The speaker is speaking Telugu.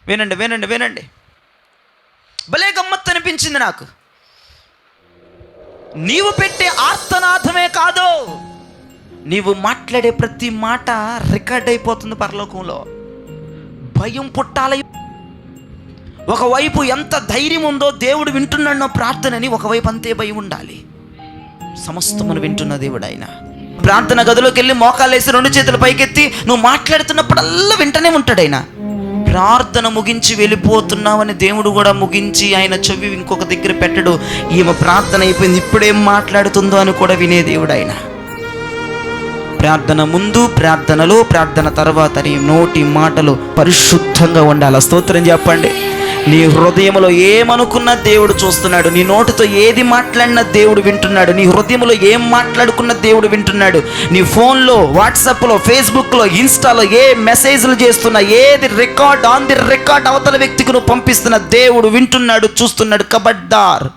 వినండి వినండి వినండి, భలే గమ్మత్తు అనిపించింది నాకు. నీవు పెట్టే ఆర్తనాదమే కాదు, నీవు మాట్లాడే ప్రతి మాట రికార్డ్ అయిపోతుంది పరలోకంలో. భయం పుట్టాలి. ఒకవైపు ఎంత ధైర్యం ఉందో దేవుడు వింటున్నాడో ప్రార్థనని, ఒకవైపు అంతే భయం ఉండాలి. సమస్తమును వింటున్న దేవుడు ఆయన. ప్రార్థన గదిలోకి వెళ్ళి మోకాలేసి 2 చేతులు పైకెత్తి నువ్వు మాట్లాడుతున్నప్పుడల్లా వింటనే ఉంటాడు ఆయన. ప్రార్థన ముగించి వెళ్ళిపోతున్నావని దేవుడు కూడా ముగించి ఆయన చెవి ఇంకొక దగ్గర పెట్టడు. ఈమె ప్రార్థన అయిపోయింది, ఇప్పుడేం మాట్లాడుతుందో అని కూడా వినే దేవుడు ఆయన. ప్రార్థన ముందు, ప్రార్థనలో, ప్రార్థన తర్వాత నీ నోటి మాటలు పరిశుద్ధంగా ఉండాలి. స్తోత్రం చెప్పండి. నీ హృదయంలో ఏమనుకున్నా దేవుడు చూస్తున్నాడు. నీ నోటితో ఏది మాట్లాడినా దేవుడు వింటున్నాడు. నీ హృదయంలో ఏం మాట్లాడుకున్న దేవుడు వింటున్నాడు. నీ ఫోన్లో, వాట్సాప్లో, ఫేస్బుక్లో, ఇన్స్టాలో ఏ మెసేజ్లు చేస్తున్నా, ఏది రికార్డ్ ఆన్ ది రికార్డ్ అవతల వ్యక్తికి నువ్వు పంపిస్తున్న దేవుడు వింటున్నాడు, చూస్తున్నాడు. కబడ్దార్.